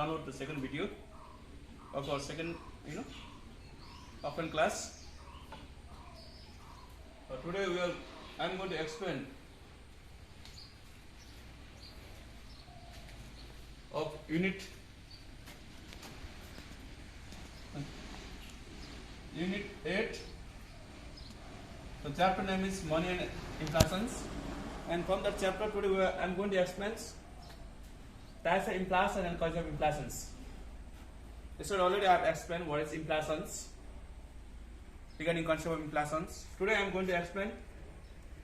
download the second video of our second, offline class. Today I am going to explain of unit 8. The chapter name is money and inflations, and from that chapter today I am going to explain types of inflation and causes of inflations. So already I have explained what is inflations regarding concept of inflations. Today I am going to explain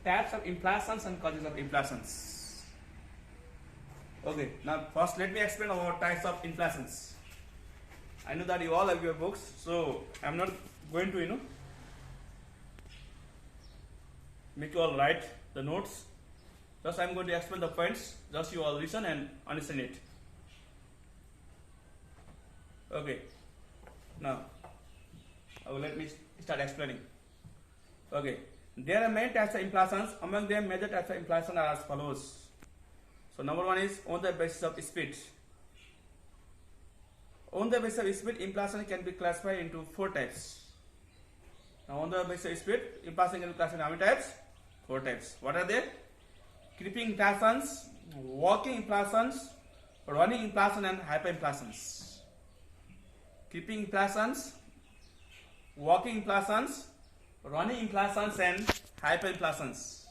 types of inflations and causes of inflations. Okay, now first let me explain about types of inflations. I know that you all have your books, so I am not going to make you all write the notes. Just I am going to explain the points. Just you all listen and understand it. Okay. Now, let me start explaining. Okay. There are many types of inflations. Among them, major types of inflation are as follows. So, number one is on the basis of speed. On the basis of speed, inflation can be classified into 4 types. Now, on the basis of speed, inflation can be classified into how many types? 4 types. What are they? Creeping inflations, walking inflations, running inflation, and hyperinflations. Creeping inflations, walking inflations, running inflations, and hyperinflations.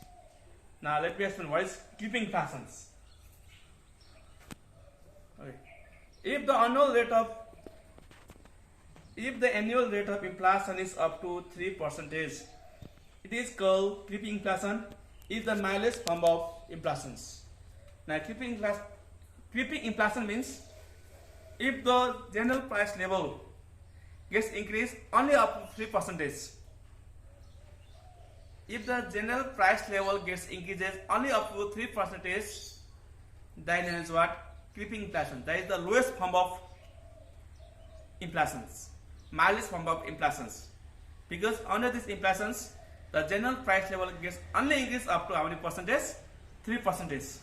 Now let me explain what is creeping inflations. Okay. If the annual rate of inflation is up to 3%, it is called creeping inflation. Is the mildest form of inflations. Now creeping inflation means if the general price level gets increased only up to 3%. If the general price level gets increases only up to 3%, that is what? Creeping inflation. That is the lowest form of inflations, mildest form of inflations. Because under these inflations, the general price level gets only increased up to how many percentage? 3%.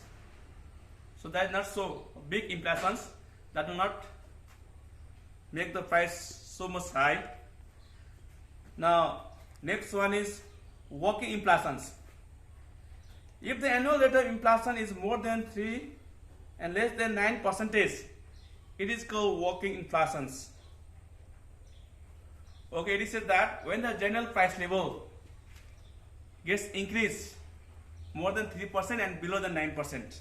So that is not so big inflations. That do not make the price so much high. Now next one is walking inflations. If the annual rate of inflation is more than 3 and less than 9%, it is called walking inflations. Okay, it is said that when the general price level gets increased more than 3% and below than 9%.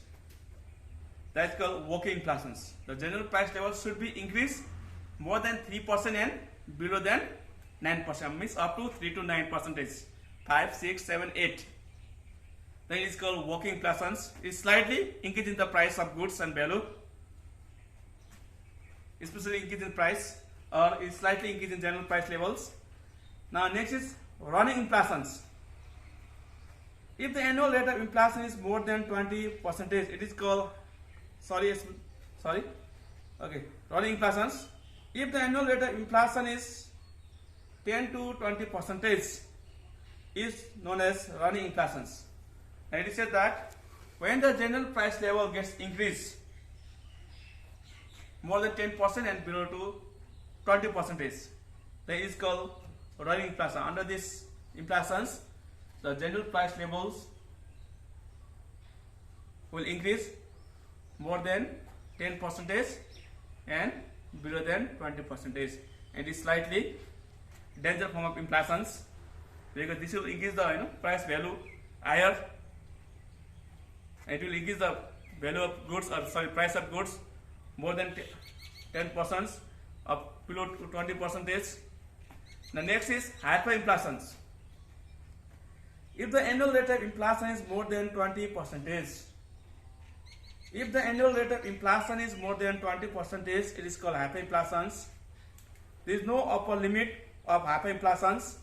That is called walking inflations. The general price level should be increased more than 3% and below than 9%. Means up to 3 to 9%. 5, 6, 7, 8. Then it is called walking inflations. It is slightly increasing the price of goods and value. Especially increase in price, or is slightly increasing general price levels. Now next is running inflations. If the annual rate of inflation is more than 20%, it is called running inflations. If the annual rate of inflation is 10 to 20%, is known as running inflations. And it is said that when the general price level gets increased more than 10% and below to 20%, that is called running inflation. Under these inflations, the general price levels will increase more than 10% and below than 20%. It is slightly dangerous form of inflations because this will increase the price value higher. It will increase the value of goods, or price of goods more than 10% up below 20%. The next is hyperinflations. If the annual rate of inflation is more than 20%, if the annual rate of inflation is more than 20%, it is called hyperinflations. There is no upper limit of hyperinflations.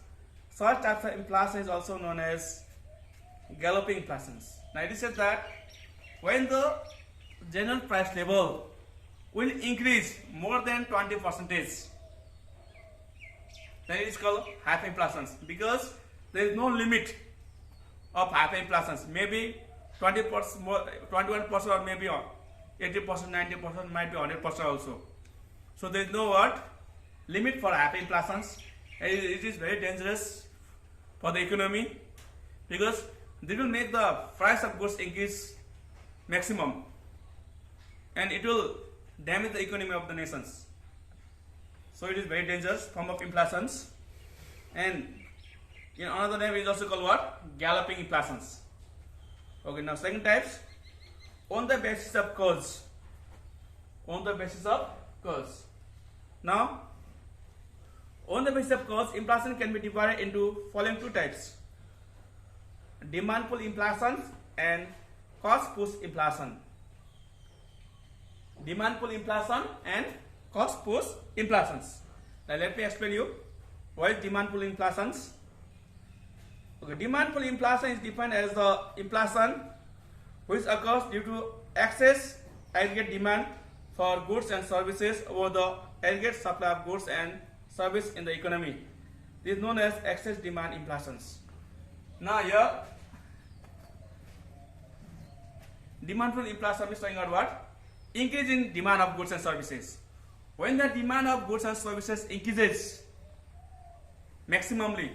Such types of inflation is also known as galloping inflations. Now it is said that when the general price level will increase more than 20%, then it is called hyperinflations, because there is no limit of hyperinflations. Maybe 20%, 21%, or maybe 80%, 90%, might be 100% also. So there is no what limit for hyperinflations. It is very dangerous for the economy because this will make the price of goods increase maximum, and it will damage the economy of the nations. So it is very dangerous form of inflations, and in another name is also called what? Galloping inflations. Okay, now second types, on the basis of cause. On the basis of cause. Now, on the basis of cause, inflation can be divided into following two types: demand pull inflation and cost push inflation. Demand pull inflation and cost push inflations. Now let me explain you what is demand pull inflations. Okay, demand pull inflation is defined as the inflation which occurs due to excess aggregate demand for goods and services over the aggregate supply of goods and service in the economy. This is known as excess demand inflations. Now here, demand pull inflation is talking about what? Increase in demand of goods and services. When the demand of goods and services increases maximally,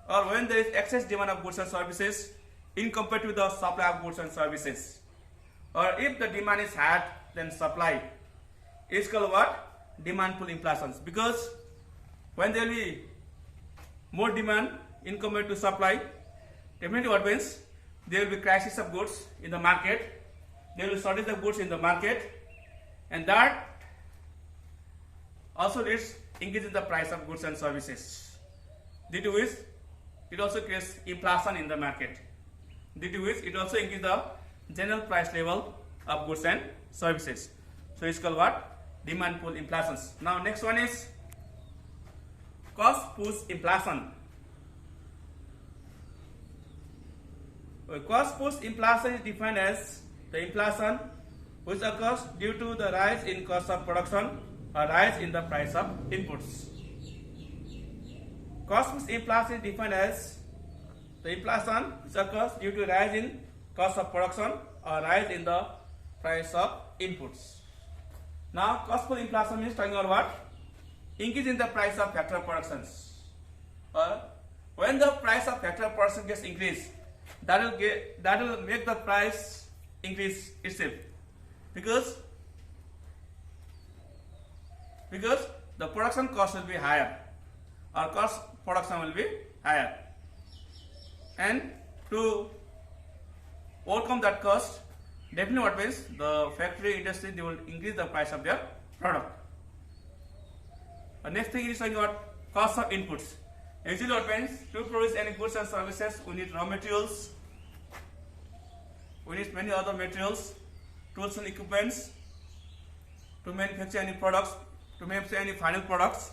or when there is excess demand of goods and services in compared to the supply of goods and services, or if the demand is higher than supply, it's called what? Demand pull inflations. Because when there will be more demand in compared to supply, definitely what means? There will be crisis of goods in the market, there will be shortage of goods in the market, and that also leads increase in the price of goods and services, due to which it also creates inflation in the market, due to which it also increases the general price level of goods and services. So it's called what? Demand pull inflations. Now next one is cost push inflation. Cost push inflation is defined as the inflation which occurs due to the rise in cost of production or rise in the price of inputs. Cost push inflation is defined as the inflation which occurs due to rise in cost of production or rise in the price of inputs. Now cost push inflation means talking about what? Increase in the price of factor of productions. When the price of factor of production gets increased, that will make the price increase itself, because the production cost will be higher, or cost production will be higher, and to overcome that cost, definitely what means the factory industry, they will increase the price of their product. The next thing is talking about cost of inputs. Usually what means, to produce any goods and services, we need raw materials, we need many other materials, tools and equipments to manufacture any products, to manufacture any final products.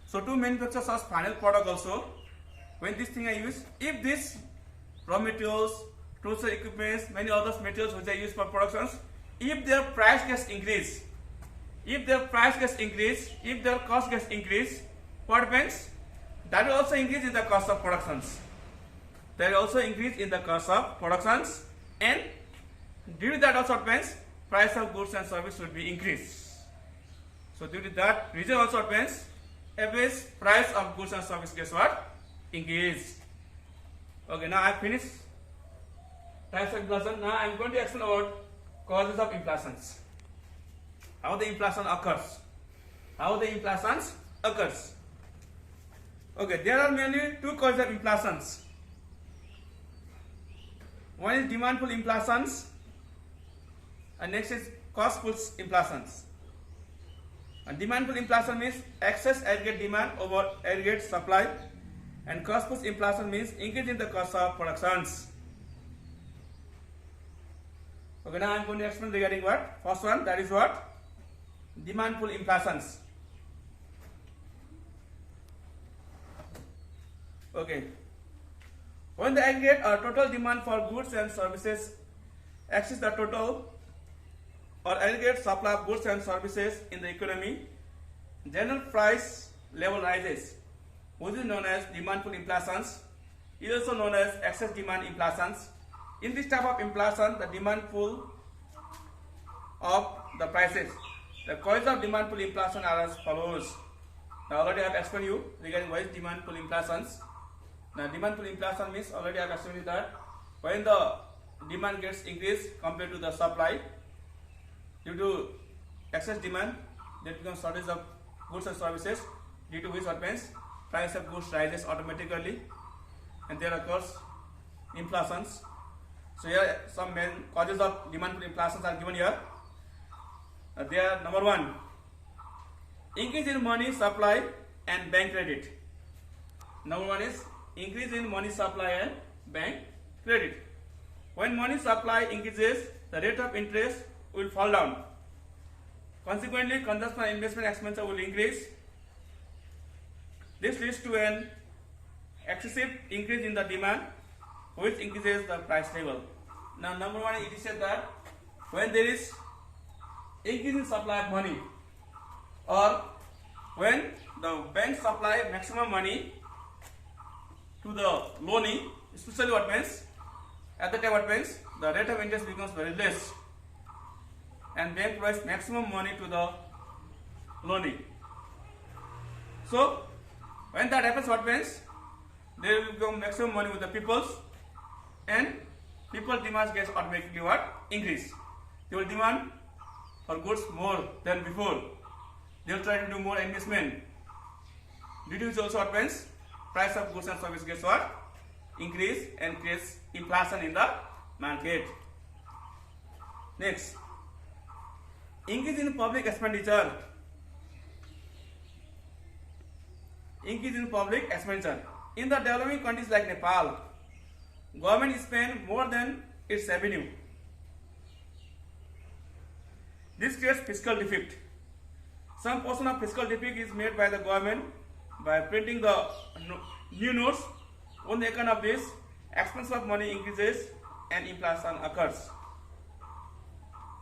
So to manufacture such final product also, when this thing I use, if this raw materials, tools and equipments, many other materials which I use for productions, if their price gets increased, if their cost gets increased, what happens? That will also increase in the cost of productions. That will also increase in the cost of productions, and due to that also what happens? Price of goods and service should be increased. So due to that reason also what happens? Average price of goods and service gets what? Increase. Okay, now I finished types of inflation. Now I am going to explain about causes of inflations. How the inflation occurs. Okay, there are mainly two causes of inflations. One is demand pull inflations, and next is cost push inflations. And demand pull inflation means excess aggregate demand over aggregate supply, and cost push inflation means increase in the cost of productions. Okay, now I am going to explain regarding what? First one, that is what? Demand pull inflations. Okay. When the aggregate or total demand for goods and services exceeds the total or aggregate supply of goods and services in the economy, general price level rises, which is known as demand pull inflations. It is also known as excess demand inflations. In this type of inflation, the demand pull of the prices The causes of demand pull inflation are as follows. Now already I have explained you regarding what is demand pull inflations. Now demand pull inflation means already I have explained you that when the demand gets increased compared to the supply, due to excess demand, there becomes shortage of goods and services, due to which what means price of goods rises automatically, and there occurs inflations. So here some main causes of demand pull inflations are given here. They are: number one, increase in money supply and bank credit. Number one is increase in money supply and bank credit. When money supply increases, the rate of interest will fall down. Consequently, consumption and investment expenditure will increase. This leads to an excessive increase in the demand, which increases the price level. Now, number one, it is said that when there is increase in supply of money, or when the bank supply maximum money to the loanee, especially what means at the time what means the rate of interest becomes very less, and bank provides maximum money to the loanee. So when that happens, what means there will become maximum money with the peoples, and people demand gets automatically what increase. They will demand for goods more than before. They will try to do more investment. Due to which also what means price of goods and services gets what increase and creates inflation in the market. Next, increase in public expenditure. Increase in public expenditure. In the developing countries like Nepal, government spends more than its revenue. This creates fiscal deficit. Some portion of fiscal deficit is made by the government by printing the new notes. On the account of this, expense of money increases and inflation occurs.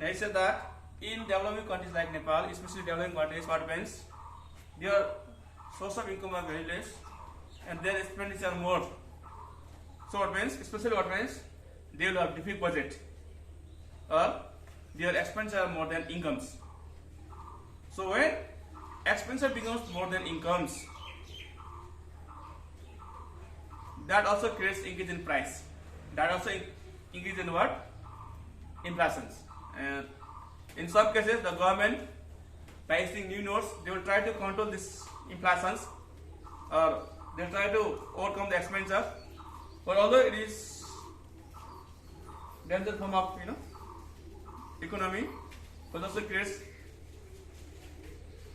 Now it said that in developing countries like Nepal, especially developing countries, what means their source of income are very less and their expenditure more. So what means, especially what means they will have deficit budget, or their expenditure are more than incomes. So when expenditure becomes more than incomes, that also creates increase in price. That also increase in what? Inflations. And in some cases, the government, by issuing new notes, they will try to control this inflations, or they will try to overcome the expenditure. But although it is danger form of economy, but also creates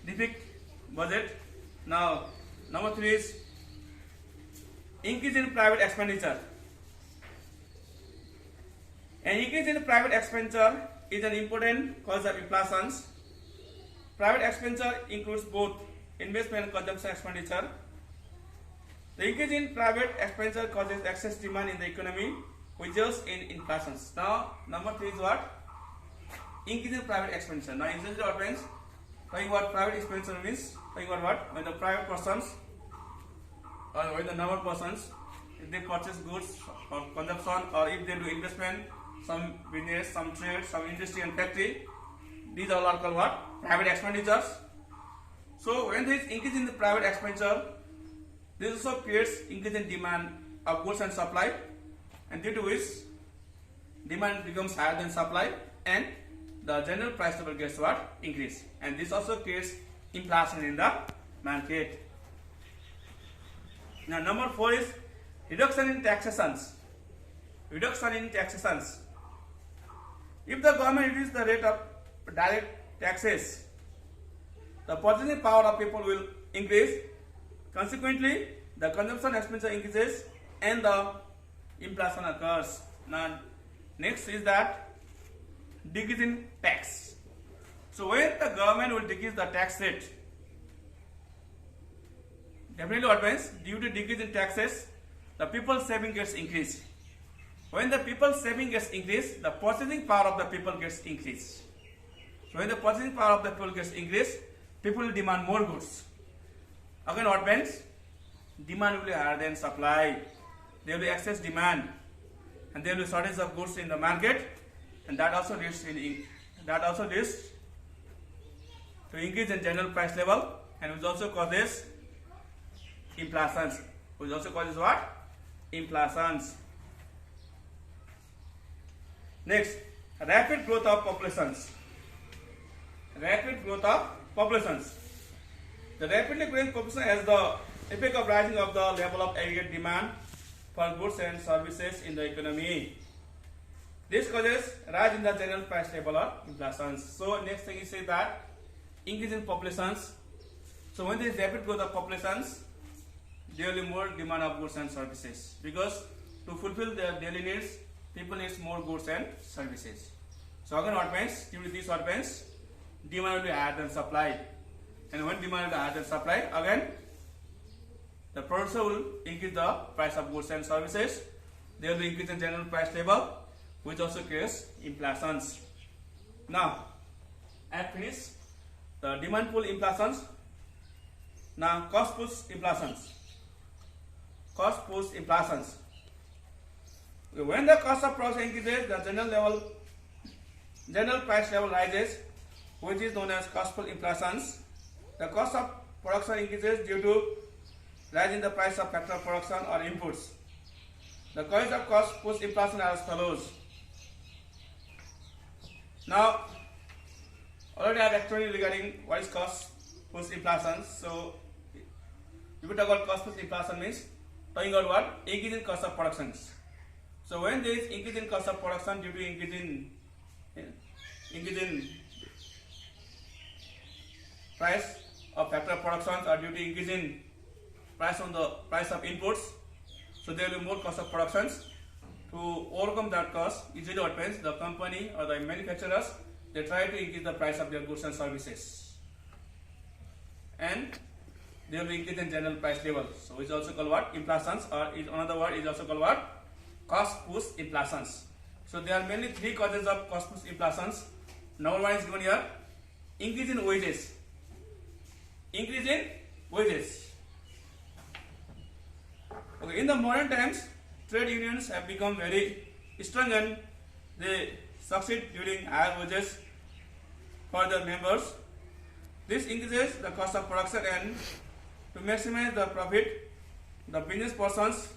deficit budget. Now, number three is increase in private expenditure. An increase in private expenditure is an important cause of inflations. Private expenditure includes both investment and consumption expenditure. The increase in private expenditure causes excess demand in the economy, which results in inflations. Now, number three is what? Increase in private expenditure. Now, essentially what means? Talking about private expenditure means talking about what? When the private persons, or when the normal persons, if they purchase goods for consumption, or if they do investment, some business, some trade, some industry and factory, these all are called what? Private expenditures. So when there is increase in the private expenditure, this also creates increase in demand of goods and supply, and due to which demand becomes higher than supply, and the general price level gets what? Increase. And this also creates inflation in the market. Now number four is reduction in taxations. Reduction in taxations. If the government reduces the rate of direct taxes, the purchasing power of people will increase. Consequently, the consumption expenditure increases and the inflation occurs. Now, next is that decrease in tax. So when the government will decrease the tax rate, definitely what means due to decrease in taxes, the people's saving gets increased. When the people's saving gets increased, the purchasing power of the people gets increased. So when the purchasing power of the people gets increased, people will demand more goods. Again, what means? Demand will be higher than supply. There will be excess demand, and there will be shortage of goods in the market, and that also leads to increase in general price level, and which also causes inflations. Which also causes what? Inflations. Next, rapid growth of populations. Rapid growth of populations. The rapidly growing population has the effect of rising of the level of aggregate demand for goods and services in the economy. This causes rise in the general price level of inflation. So next thing is say that increase in populations. So when there is rapid growth of populations, there will be more demand of goods and services, because to fulfill their daily needs, people need more goods and services. So again what means? Due to this what means? Demand will be higher than supply. And when demand is higher than supply, again the producer will increase the price of goods and services. There will be increase in general price level, which also creates inflations. Now, I have finished the demand pull inflations. Now, cost push inflations. Cost push inflations. When the cost of production increases, the general price level rises, which is known as cost pull inflations. The cost of production increases due to rise in the price of factor of production or inputs. The causes of cost push inflation are as follows. Now, already I have explained regarding what is cost push inflation. So, if we talk about cost push inflation means talking about what? Increase in cost of productions. So, when there is increase in cost of production due to increase in price of factor of production or due to increase in price on the price of inputs, so there will be more cost of productions. To overcome that cost, usually what means the company or the manufacturers, they try to increase the price of their goods and services, and they will increase in general price level. So it's also called what? Inflations, or is another word is also called what? Cost push inflations. So there are mainly three causes of cost push inflations. Number one is given here: increase in wages. Increase in wages. Okay, in the modern times, trade unions have become very strong and they succeed during higher wages for their members. This increases the cost of production, and to maximize the profit, the business persons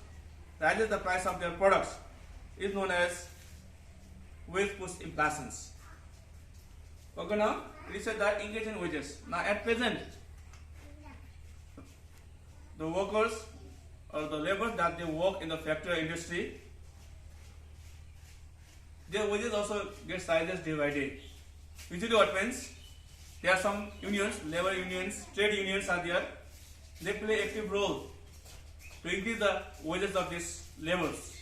raises the price of their products. Is known as wage push inflations. Okay, now we said that increase in wages. Now at present, the workers or the labor that they work in the factory industry, their wages also get rises day by day. Usually what means, there are some unions, labor unions, trade unions are there. They play active role to increase the wages of these laborers.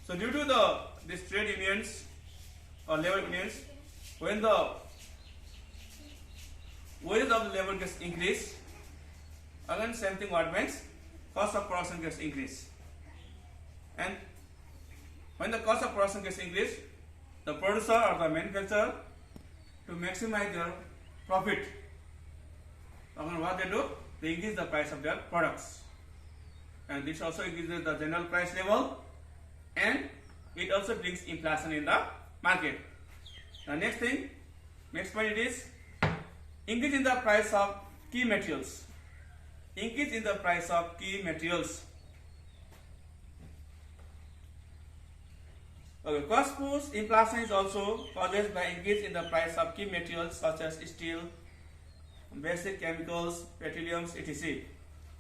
So due to these trade unions or labor unions, when the wages of the labor gets increased, again same thing what means, cost of production gets increased. And when the cost of production gets increased, the producer or the manufacturer, to maximize their profit, again what they do, they increase the price of their products. And this also increases the general price level, and it also brings inflation in the market. The next point it is increase in the price of key materials. Increase in the price of key materials. Okay, cost push inflation is also caused by increase in the price of key materials such as steel, basic chemicals, petroleum, etc.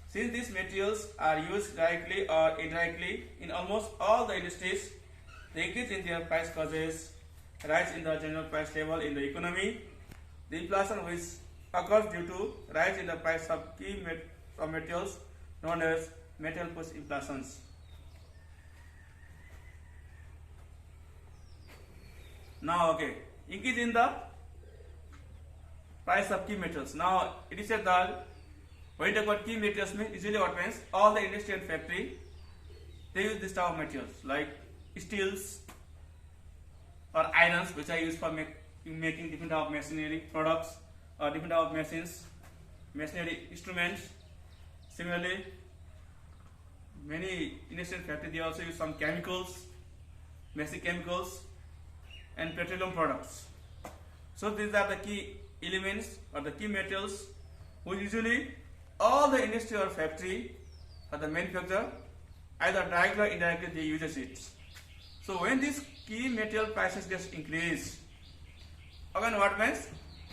Since these materials are used directly or indirectly in almost all the industries, the increase in their price causes rise in the general price level in the economy. The inflation which occurs due to rise in the price of key materials known as metal push inflations. Now, okay, increase in the price of key metals. Now, it is said that when you talk about key materials, means usually what means all the industry and factory, they use this type of materials like steels or irons, which are used for making different type of machinery products or different type of machines, machinery instruments. Similarly, many industrial factories, they also use some chemicals, basic chemicals and petroleum products. So these are the key elements or the key materials which usually all the industry or factory or the manufacturer either directly or indirectly they uses it. So when these key material prices gets increased, again what means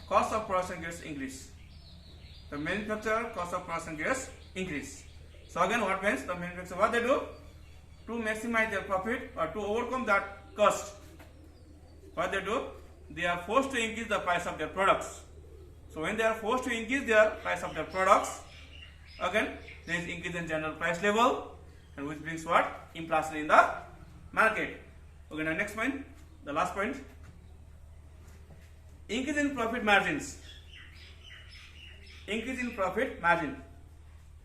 cost of production gets increased. The manufacturer cost of production gets increased. So again what means the manufacturer what they do to maximize their profit or to overcome that cost, what they do, they are forced to increase the price of their products. So when they are forced to increase their price of their products, again there is increase in general price level, and which brings what? Inflation in the market. Okay, now next point, the last point, increase in profit margins. Increase in profit margin.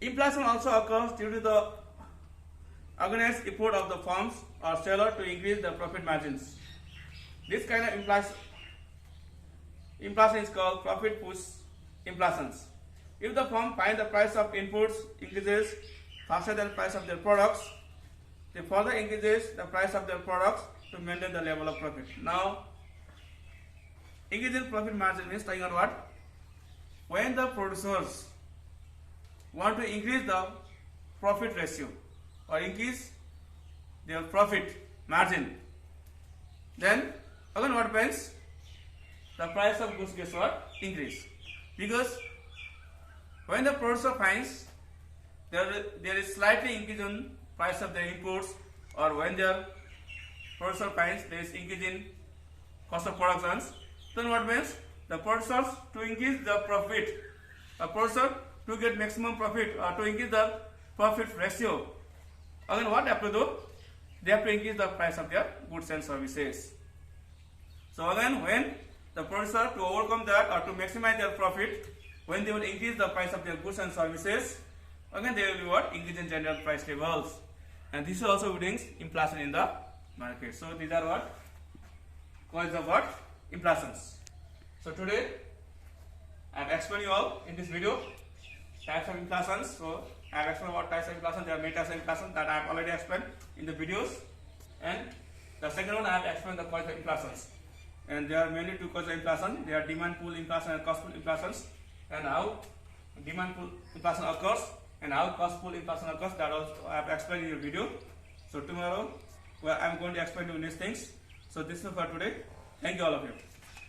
Inflation also occurs due to the organized effort of the firms or seller to increase the profit margins. This kind of inflation is called profit push inflations. If the firm finds the price of inputs increases faster than the price of their products, they further increases the price of their products to maintain the level of profit. Now, increase in profit margin means talking about what? When the producers want to increase the profit ratio or increase their profit margin, then again what happens? The price of goods gets what? Increase. Because when the producer finds there is slightly increase in price of their inputs, or when the producer finds there is increase in cost of productions, then what means? The producers to increase the profit, a producer to get maximum profit or to increase the profit ratio, again what they have to do? They have to increase the price of their goods and services. So again when the producer to overcome that or to maximize their profit, when they will increase the price of their goods and services, again they will be what? Increase in general price levels, and this also brings inflation in the market. So these are what? Causes of what? Inflations. So today I have explained you all in this video types of inflations. So I have explained what types of inflation. There are many types of inflation that I have already explained in the videos, and the second one I have explained the causes of inflations. And there are mainly two causes of inflation. There are demand pull inflation and cost pull inflations, and how demand pull inflation occurs and how cost pull inflation occurs, that also I have explained in your video. So tomorrow I am going to explain you these things. So this is for today. Thank you all of you.